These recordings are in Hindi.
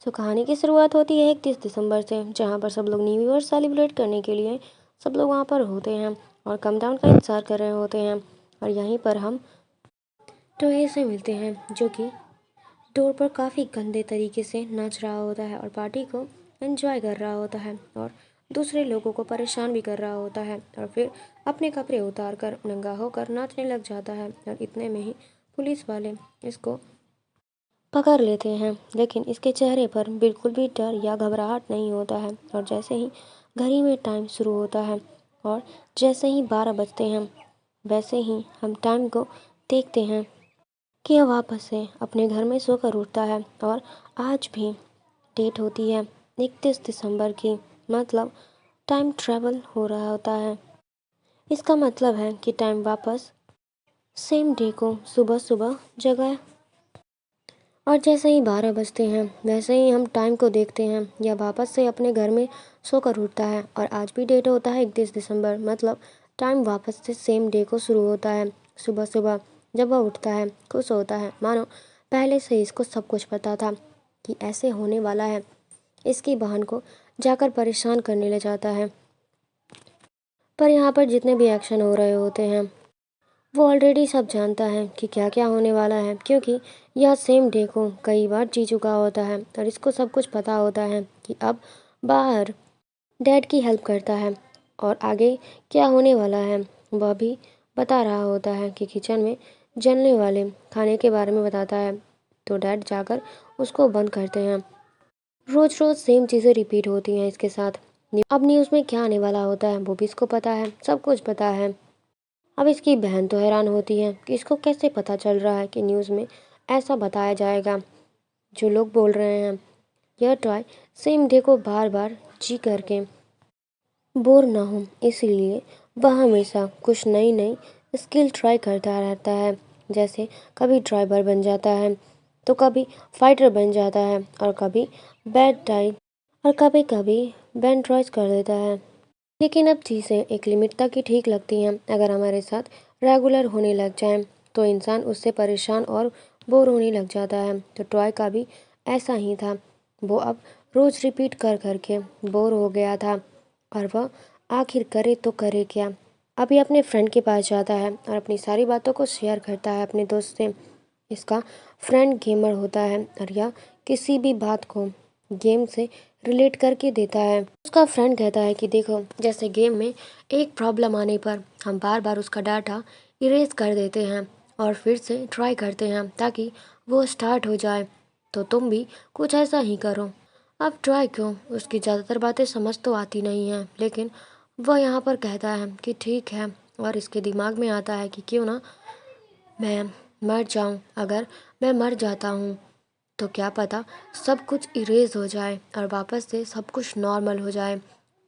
सो कहानी की शुरुआत होती है 31 दिसंबर से, जहाँ पर सब लोग न्यू ईयर सेलिब्रेट करने के लिए सब लोग वहाँ पर होते हैं और कम डाउन का इंतज़ार कर रहे होते हैं। और यहीं पर हम टोहे से मिलते हैं, जो कि डोर पर काफ़ी गंदे तरीके से नाच रहा होता है और पार्टी को एंजॉय कर रहा होता है और दूसरे लोगों को परेशान भी कर रहा होता है। और फिर अपने कपड़े उतार कर नंगा होकर नाचने लग जाता है और इतने में ही पुलिस वाले इसको पकड़ लेते हैं, लेकिन इसके चेहरे पर बिल्कुल भी डर या घबराहट नहीं होता है। और जैसे ही घड़ी में टाइम शुरू होता है और जैसे ही 12 बजते हैं, वैसे ही हम टाइम को देखते हैं कि वह वापस से अपने घर में सोकर उठता है। और आज भी डेट होती है 31 दिसंबर की, मतलब टाइम ट्रैवल हो रहा होता है। इसका मतलब है कि टाइम वापस सेम डे को सुबह सुबह जगह। और जैसे ही 12 बजते हैं, वैसे ही हम टाइम को देखते हैं, यह वापस से अपने घर में सोकर उठता है। और आज भी डेट होता है 31 दिसंबर, मतलब टाइम वापस से सेम डे को शुरू होता है। सुबह सुबह जब वह उठता है, खुश होता है, मानो पहले से इसको सब कुछ पता था कि ऐसे होने वाला है। इसकी बहन को जाकर परेशान करने ले जाता है, पर यहाँ पर जितने भी एक्शन हो रहे होते हैं वो ऑलरेडी सब जानता है कि क्या क्या होने वाला है, क्योंकि यह सेम डे को कई बार जी चुका होता है और इसको सब कुछ पता होता है कि अब बाहर डैड की हेल्प करता है और आगे क्या होने वाला है वह भी बता रहा होता है कि किचन में जलने वाले खाने के बारे में बताता है। तो डैड जाकर उसको बंद करते हैं। रोज़ रोज़ सेम चीज़ें रिपीट होती हैं इसके साथ। अब न्यूज़ में क्या आने वाला होता है वो भी इसको पता है, सब कुछ पता है। अब इसकी बहन तो हैरान होती है कि इसको कैसे पता चल रहा है कि न्यूज़ में ऐसा बताया जाएगा। जो लोग बोल रहे हैं यह टॉय सेम डे को बार बार जी करके बोर ना हो, इसलिए वह हमेशा कुछ नई नई स्किल ट्राई करता रहता है। जैसे कभी ड्राइवर बन जाता है, तो कभी फाइटर बन जाता है, और कभी बैड टाई, और कभी कभी बैंड्रॉइज कर देता है। लेकिन अब चीज़ें एक लिमिट तक ही ठीक लगती हैं। अगर हमारे साथ रेगुलर होने लग जाएं तो इंसान उससे परेशान और बोर होने लग जाता है। तो टॉय का भी ऐसा ही था। वो अब रोज़ रिपीट कर करके बोर हो गया था और वह आखिर करे तो करे क्या। अभी अपने फ्रेंड के पास जाता है और अपनी सारी बातों को शेयर करता है अपने दोस्त से। इसका फ्रेंड गेमर होता है और यह किसी भी बात को गेम से रिलेट करके देता है। उसका फ्रेंड कहता है कि देखो, जैसे गेम में एक प्रॉब्लम आने पर हम बार बार उसका डाटा इरेज कर देते हैं और फिर से ट्राई करते हैं ताकि वो स्टार्ट हो जाए, तो तुम भी कुछ ऐसा ही करो। अब ट्राई क्यों, उसकी ज़्यादातर बातें समझ तो आती नहीं हैं, लेकिन वह यहाँ पर कहता है कि ठीक है। और इसके दिमाग में आता है कि क्यों ना मैं मर जाऊँ। अगर मैं मर जाता हूँ तो क्या पता सब कुछ इरेज हो जाए और वापस से सब कुछ नॉर्मल हो जाए।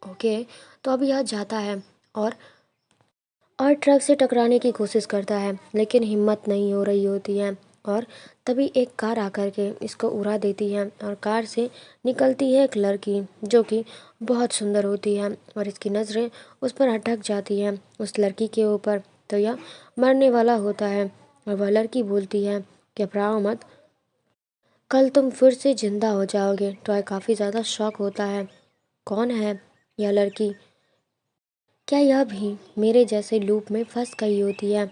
ओके, तो अब यह जाता है और ट्रक से टकराने की कोशिश करता है, लेकिन हिम्मत नहीं हो रही होती है। और तभी एक कार आकर के इसको उड़ा देती है और कार से निकलती है एक लड़की, जो कि बहुत सुंदर होती है और इसकी नज़रें उस पर अटक जाती हैं, उस लड़की के ऊपर। तो यह मरने वाला होता है और वह लड़की बोलती है कि घबराओ मत, कल तुम फिर से जिंदा हो जाओगे। टॉय काफ़ी ज़्यादा शॉक होता है। कौन है यह लड़की? क्या यह भी मेरे जैसे लूप में फंस गई होती है?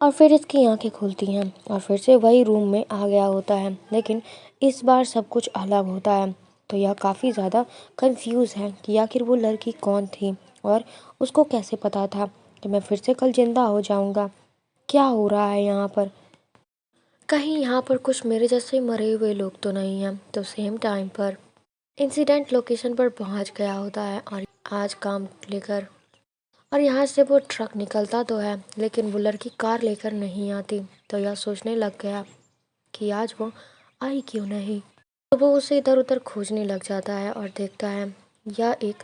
और फिर इसकी आंखें खुलती हैं और फिर से वही रूम में आ गया होता है, लेकिन इस बार सब कुछ अलग होता है। तो यह काफ़ी ज़्यादा कंफ्यूज है कि आखिर वो लड़की कौन थी और उसको कैसे पता था कि मैं फिर से कल जिंदा हो जाऊंगा। क्या हो रहा है यहाँ पर? कहीं यहाँ पर कुछ मेरे जैसे मरे हुए लोग तो नहीं हैं? तो सेम टाइम पर इंसिडेंट लोकेशन पर पहुँच गया होता है और आज काम लेकर, और यहाँ से वो ट्रक निकलता तो है, लेकिन वो लड़की कार लेकर नहीं आती। तो यह सोचने लग गया कि आज वो आई क्यों नहीं। तो वो उसे इधर उधर खोजने लग जाता है और देखता है यह एक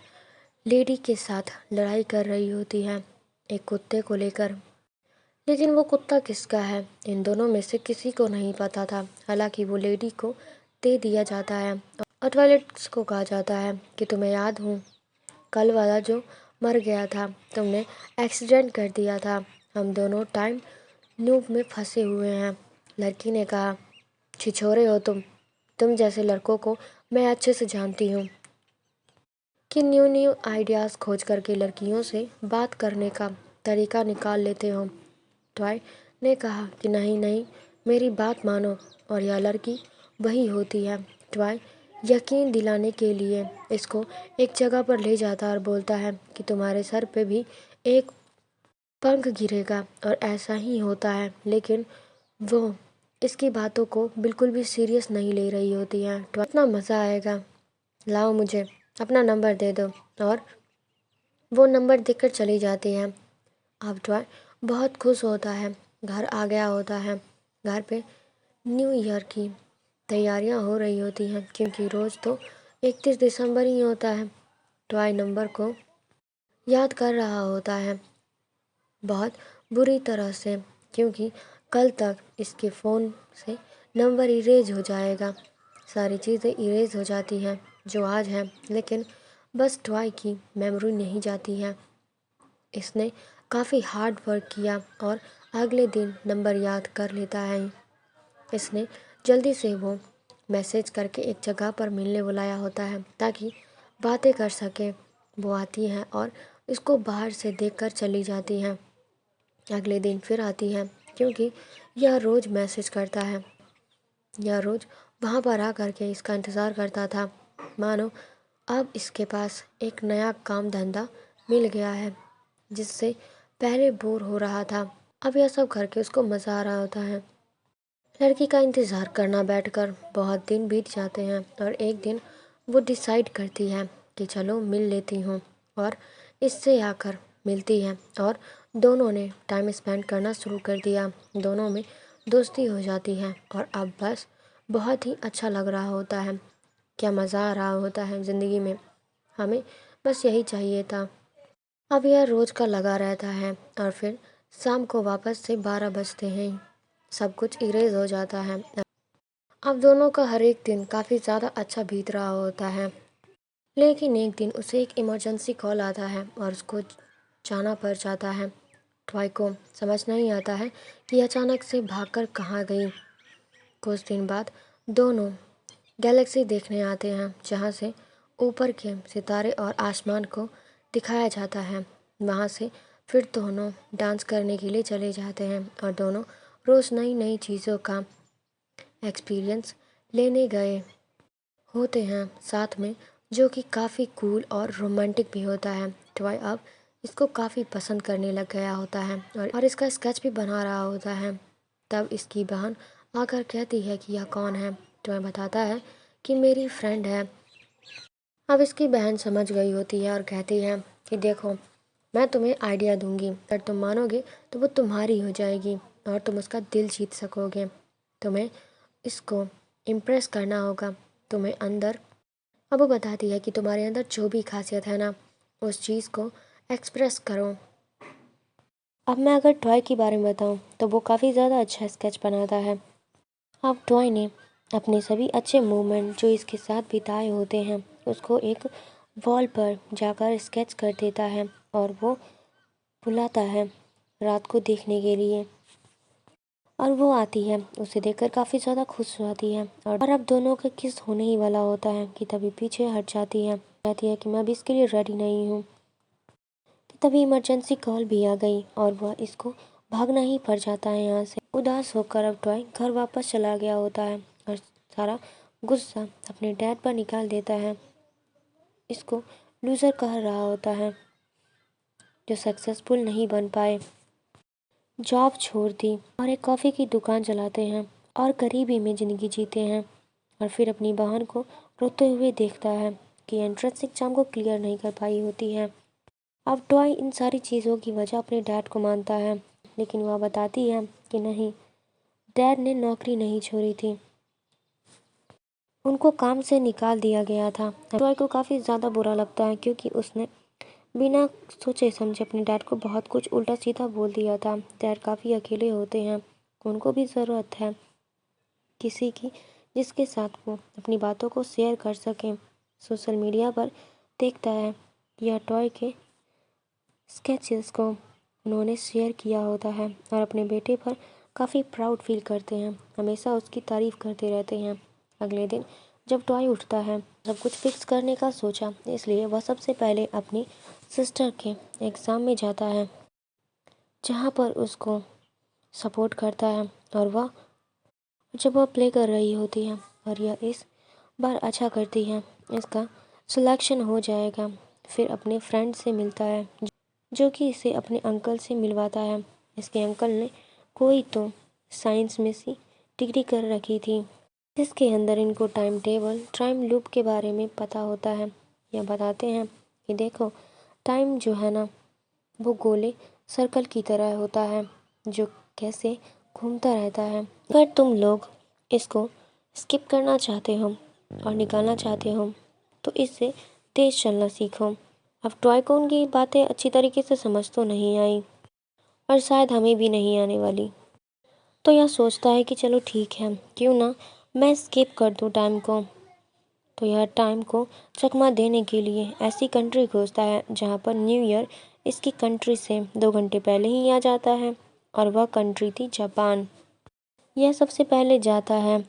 लेडी के साथ लड़ाई कर रही होती है, एक कुत्ते को लेकर। लेकिन वो कुत्ता किसका है, इन दोनों में से किसी को नहीं पता था। हालांकि वो लेडी को दे दिया जाता है और टॉयलेट्स को कहा जाता है कि तुम्हें याद हो कल वाला जो मर गया था, तुमने एक्सीडेंट कर दिया था, हम दोनों टाइम लूप में फंसे हुए हैं। लड़की ने कहा, छिछोरे हो तुम, तुम जैसे लड़कों को मैं अच्छे से जानती हूँ कि न्यू न्यू आइडियाज़ खोज करके लड़कियों से बात करने का तरीका निकाल लेते हो। ट्वाई ने कहा कि नहीं नहीं, मेरी बात मानो, और यह लड़की वही होती है। ट्वाई यकीन दिलाने के लिए इसको एक जगह पर ले जाता और बोलता है कि तुम्हारे सर पे भी एक पंख गिरेगा और ऐसा ही होता है, लेकिन वो इसकी बातों को बिल्कुल भी सीरियस नहीं ले रही होती है। ट्वाई, इतना मज़ा आएगा, लाओ मुझे अपना नंबर दे दो, और वो नंबर देकर चली जाती है। अब ट्वाई बहुत खुश होता है, घर आ गया होता है। घर पे न्यू ईयर की तैयारियां हो रही होती हैं, क्योंकि रोज़ तो 31 दिसंबर ही होता है। ट्वाई नंबर को याद कर रहा होता है बहुत बुरी तरह से, क्योंकि कल तक इसके फ़ोन से नंबर इरेज हो जाएगा। सारी चीज़ें इरेज हो जाती हैं जो आज है, लेकिन बस ट्वाई की मेमोरी नहीं जाती है। इसने काफ़ी हार्ड वर्क किया और अगले दिन नंबर याद कर लेता है। इसने जल्दी से वो मैसेज करके एक जगह पर मिलने बुलाया होता है ताकि बातें कर सके। वो आती है और इसको बाहर से देखकर चली जाती है। अगले दिन फिर आती है, क्योंकि यह रोज़ मैसेज करता है। यह रोज़ वहाँ पर आ करके इसका इंतज़ार करता था, मानो अब इसके पास एक नया काम धंधा मिल गया है, जिससे पहले बोर हो रहा था। अब यह सब करके उसको मज़ा आ रहा होता है। लड़की का इंतज़ार करना बैठकर बहुत दिन बीत जाते हैं, और एक दिन वो डिसाइड करती है कि चलो मिल लेती हूँ, और इससे आकर मिलती है, और दोनों ने टाइम स्पेंड करना शुरू कर दिया। दोनों में दोस्ती हो जाती है, और अब बस बहुत ही अच्छा लग रहा होता है। क्या मज़ा आ रहा होता है ज़िंदगी में, हमें बस यही चाहिए था। अब यह रोज़ का लगा रहता है, और फिर शाम को वापस से 12 बजते हैं, सब कुछ इरेज हो जाता है। अब दोनों का हर एक दिन काफ़ी ज़्यादा अच्छा बीत रहा होता है, लेकिन एक दिन उसे एक इमरजेंसी कॉल आता है और उसको जाना पड़ जाता है। ट्वाई को समझ नहीं आता है कि अचानक से भागकर कहाँ गई। कुछ दिन बाद दोनों गैलेक्सी देखने आते हैं, जहाँ से ऊपर के सितारे और आसमान को दिखाया जाता है। वहाँ से फिर दोनों डांस करने के लिए चले जाते हैं, और दोनों रोज़ नई नई चीज़ों का एक्सपीरियंस लेने गए होते हैं साथ में, जो कि काफ़ी कूल और रोमांटिक भी होता है। ट्वाई अब इसको काफ़ी पसंद करने लग गया होता है, और इसका स्केच भी बना रहा होता है। तब इसकी बहन आकर कहती है कि यह कौन है। ट्वाई बताता है कि मेरी फ्रेंड है। अब इसकी बहन समझ गई होती है और कहती है कि देखो, मैं तुम्हें आइडिया दूंगी, अगर तुम मानोगे तो वो तुम्हारी हो जाएगी और तुम उसका दिल जीत सकोगे। तुम्हें इसको इम्प्रेस करना होगा, तुम्हें अंदर। अब वो बताती है कि तुम्हारे अंदर जो भी खासियत है ना, उस चीज़ को एक्सप्रेस करो। अब मैं अगर टॉय के बारे में बताऊं तो वो काफ़ी ज़्यादा अच्छा स्केच बनाता है। अब टॉय ने अपने सभी अच्छे मोमेंट जो इसके साथ बिताए होते हैं उसको एक वॉल पर जाकर स्केच कर देता है, और वो बुलाता है रात को देखने के लिए, और वो आती है, उसे देखकर काफ़ी ज़्यादा खुश हो जाती है। और अब दोनों का किस होने ही वाला होता है कि तभी पीछे हट जाती है, कहती है कि मैं अभी इसके लिए रेडी नहीं हूँ। कि तभी इमरजेंसी कॉल भी आ गई और वह इसको भागना ही पड़ जाता है यहाँ से। उदास होकर अब टॉय घर वापस चला गया होता है और सारा गुस्सा अपने डैड पर निकाल देता है। इसको लूज़र कह रहा होता है, जो सक्सेसफुल नहीं बन पाए, जॉब छोड़ दी और एक कॉफ़ी की दुकान चलाते हैं और गरीबी में ज़िंदगी जीते हैं। और फिर अपनी बहन को रोते हुए देखता है कि एंट्रेंस एग्ज़ाम को क्लियर नहीं कर पाई होती है। अब टॉय इन सारी चीज़ों की वजह अपने डैड को मानता है, लेकिन वह बताती है कि नहीं, डैड ने नौकरी नहीं छोड़ी थी, उनको काम से निकाल दिया गया था। टॉय को काफ़ी ज़्यादा बुरा लगता है, क्योंकि उसने बिना सोचे समझे अपने डैड को बहुत कुछ उल्टा सीधा बोल दिया था। डैड काफ़ी अकेले होते हैं, उनको भी ज़रूरत है किसी की जिसके साथ वो अपनी बातों को शेयर कर सकें। सोशल मीडिया पर देखता है यह टॉय के स्केचेस को उन्होंने शेयर किया होता है और अपने बेटे पर काफ़ी प्राउड फील करते हैं, हमेशा उसकी तारीफ़ करते रहते हैं। अगले दिन जब टॉय उठता है, सब कुछ फिक्स करने का सोचा, इसलिए वह सबसे पहले अपनी सिस्टर के एग्ज़ाम में जाता है, जहाँ पर उसको सपोर्ट करता है। और वह जब वह प्ले कर रही होती है और यह इस बार अच्छा करती है, इसका सिलेक्शन हो जाएगा, फिर अपने फ्रेंड से मिलता है जो कि इसे अपने अंकल से मिलवाता है। इसके अंकल ने कोई तो साइंस में सी डिग्री कर रखी थी, जिसके अंदर इनको टाइम टेबल, टाइम लूप के बारे में पता होता है। यह बताते हैं कि देखो, टाइम जो है ना, वो गोले सर्कल की तरह होता है जो कैसे घूमता रहता है। अगर तुम लोग इसको स्किप करना चाहते हो और निकालना चाहते हो तो इससे तेज चलना सीखो। अब टॉय को उनकी बातें अच्छी तरीके से समझ तो नहीं आई और शायद हमें भी नहीं आने वाली, तो यह सोचता है कि चलो ठीक है, क्यों ना मैं स्किप कर दूं टाइम को। तो यह टाइम को चकमा देने के लिए ऐसी कंट्री खोजता है जहाँ पर न्यू ईयर इसकी कंट्री से 2 घंटे पहले ही आ जाता है, और वह कंट्री थी जापान। यह सबसे पहले जाता है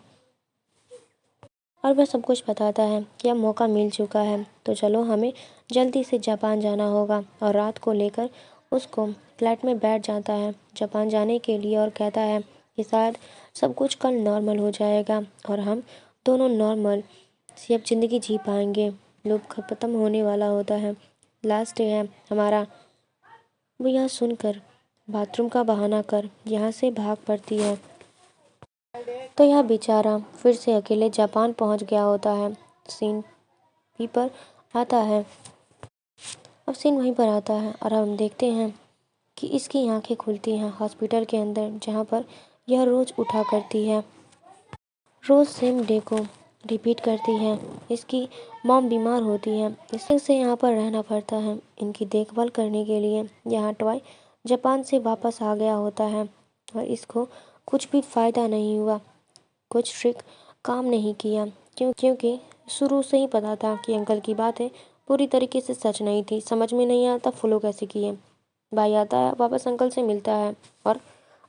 और वह सब कुछ बताता है कि अब मौका मिल चुका है, तो चलो हमें जल्दी से जापान जाना होगा। और रात को लेकर उसको फ्लाइट में बैठ जाता है जापान जाने के लिए और कहता है कि शायद सब कुछ कल नॉर्मल हो जाएगा और हम दोनों नॉर्मल से अब ज़िंदगी जी पाएंगे। लूप ख़त्म होने वाला होता है, लास्ट डे है हमारा। वो यह सुनकर बाथरूम का बहाना कर यहाँ से भाग पड़ती है। तो यह बेचारा फिर से अकेले जापान पहुंच गया होता है। सीन भी पर आता है, अब सीन वहीं पर आता है और हम देखते हैं कि इसकी आंखें खुलती हैं हॉस्पिटल के अंदर, जहां पर यह रोज़ उठा करती है, रोज़ सेम डे को रिपीट करती है। इसकी मॉम बीमार होती है, इसे यहाँ पर रहना पड़ता है इनकी देखभाल करने के लिए। यहाँ टॉय जापान से वापस आ गया होता है और इसको कुछ भी फ़ायदा नहीं हुआ, कुछ ट्रिक काम नहीं किया, क्योंकि शुरू से ही पता था कि अंकल की बातें पूरी तरीके से सच नहीं थी। समझ में नहीं आता फॉलो कैसे किए। भाई आता है, वापस अंकल से मिलता है और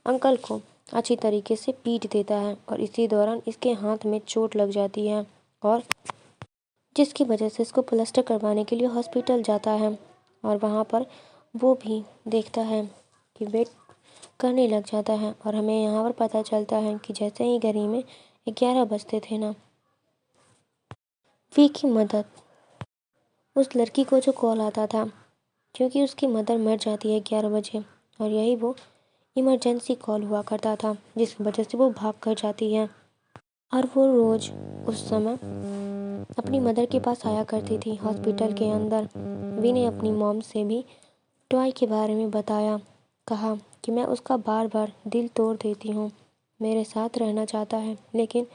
अंकल को अच्छी तरीके से पीट देता है, और इसी दौरान इसके हाथ में चोट लग जाती है, और जिसकी वजह से इसको प्लास्टर करवाने के लिए हॉस्पिटल जाता है। और वहाँ पर वो भी देखता है कि वेट करने लग जाता है, और हमें यहाँ पर पता चलता है कि जैसे ही घड़ी में 11 बजते थे ना, वी की मदद, उस लड़की को जो कॉल आता था, क्योंकि उसकी मदर मर जाती है 11 बजे, और यही वो इमरजेंसी कॉल हुआ करता था जिसकी वजह से वो भाग कर जाती है। और वो रोज़ उस समय अपनी मदर के पास आया करती थी हॉस्पिटल के अंदर। वी ने अपनी मॉम से भी टॉय के बारे में बताया, कहा कि मैं उसका बार बार दिल तोड़ देती हूँ, मेरे साथ रहना चाहता है लेकिन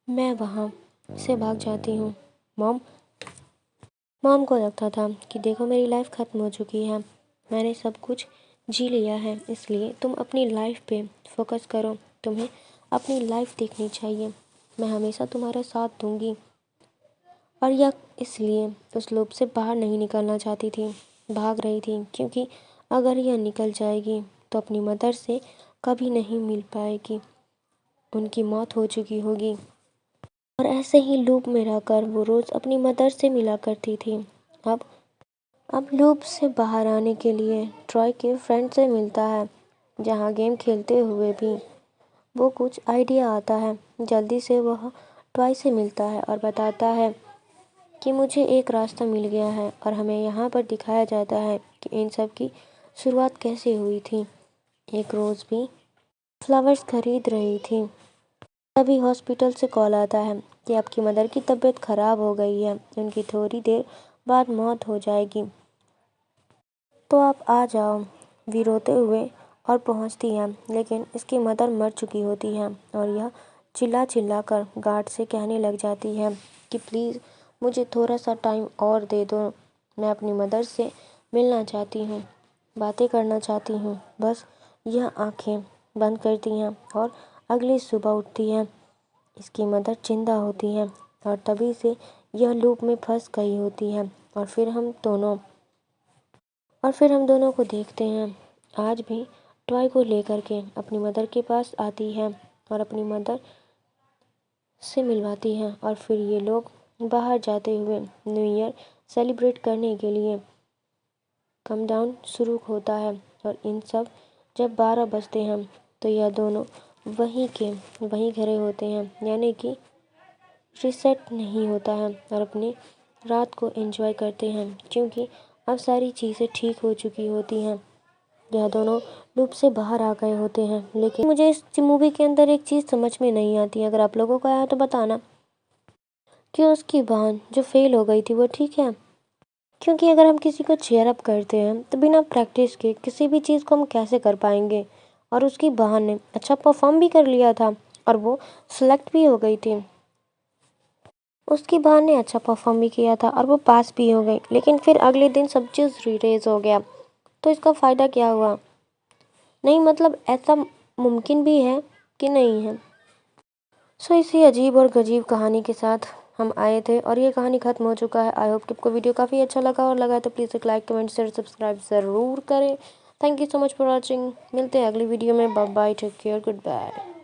मैं वहाँ से भाग जाती हूँ। मॉम को लगता था कि देखो, मेरी लाइफ ख़त्म हो चुकी है, मैंने सब कुछ जी लिया है, इसलिए तुम अपनी लाइफ पे फोकस करो, तुम्हें अपनी लाइफ देखनी चाहिए, मैं हमेशा तुम्हारा साथ दूंगी। और यह इसलिए उस लूप से बाहर नहीं निकलना चाहती थी, भाग रही थी, क्योंकि अगर यह निकल जाएगी तो अपनी मदर से कभी नहीं मिल पाएगी, उनकी मौत हो चुकी होगी। और ऐसे ही लूप में रहकर वो रोज़ अपनी मदर से मिला करती थी। अब लूप से बाहर आने के लिए ट्रॉय के फ्रेंड से मिलता है, जहाँ गेम खेलते हुए भी वो कुछ आइडिया आता है। जल्दी से वह ट्रॉय से मिलता है और बताता है कि मुझे एक रास्ता मिल गया है, और हमें यहाँ पर दिखाया जाता है कि इन सब की शुरुआत कैसे हुई थी। एक रोज़ भी फ्लावर्स खरीद रही थी, तभी हॉस्पिटल से कॉल आता है कि आपकी मदर की तबीयत ख़राब हो गई है, उनकी थोड़ी देर बाद मौत हो जाएगी, तो आप आ जाओ। वी रोते हुए और पहुंचती है, लेकिन इसकी मदर मर चुकी होती है, और यह चिल्ला चिल्ला कर गार्ड से कहने लग जाती है कि प्लीज़ मुझे थोड़ा सा टाइम और दे दो, मैं अपनी मदर से मिलना चाहती हूँ, बातें करना चाहती हूँ। बस यह आंखें बंद करती हैं और अगली सुबह उठती है, इसकी मदर जिंदा होती है, और तभी से यह लूप में फंस गई होती है। और फिर हम दोनों को देखते हैं आज भी टॉय को लेकर के अपनी मदर के पास आती है, और अपनी मदर से मिलवाती हैं और फिर ये लोग बाहर जाते हुए न्यू ईयर सेलिब्रेट करने के लिए काउंटडाउन शुरू होता है। और इन सब जब 12 बजते हैं तो यह दोनों वहीं खड़े होते हैं, यानी कि रीसेट नहीं होता है और अपनी रात को एंजॉय करते हैं क्योंकि अब सारी चीज़ें ठीक हो चुकी होती हैं। यह दोनों लूप से बाहर आ गए होते हैं। लेकिन मुझे इस मूवी के अंदर एक चीज़ समझ में नहीं आती है, अगर आप लोगों को आया तो बताना कि उसकी बहन जो फेल हो गई थी वो ठीक है? क्योंकि अगर हम किसी को चीयर अप करते हैं तो बिना प्रैक्टिस के किसी भी चीज़ को हम कैसे कर पाएंगे। और उसकी बहन ने अच्छा परफॉर्म भी कर लिया था और वो सिलेक्ट भी हो गई थी। उसकी बहन ने अच्छा परफॉर्म भी किया था और वो पास भी हो गई, लेकिन फिर अगले दिन सब चीज़ रीरेज हो गया। तो इसका फ़ायदा क्या हुआ? नहीं, मतलब ऐसा मुमकिन भी है कि नहीं है। सो इसी अजीब और गजीब कहानी के साथ हम आए थे और ये कहानी ख़त्म हो चुका है। आई होप कि आपको वीडियो काफ़ी अच्छा लगा, और लगा तो प्लीज़ एक लाइक, कमेंट, शेयर, सब्सक्राइब ज़रूर करें। Thank you so much for watching. मिलते हैं अगली वीडियो में। Bye bye, take care, good bye.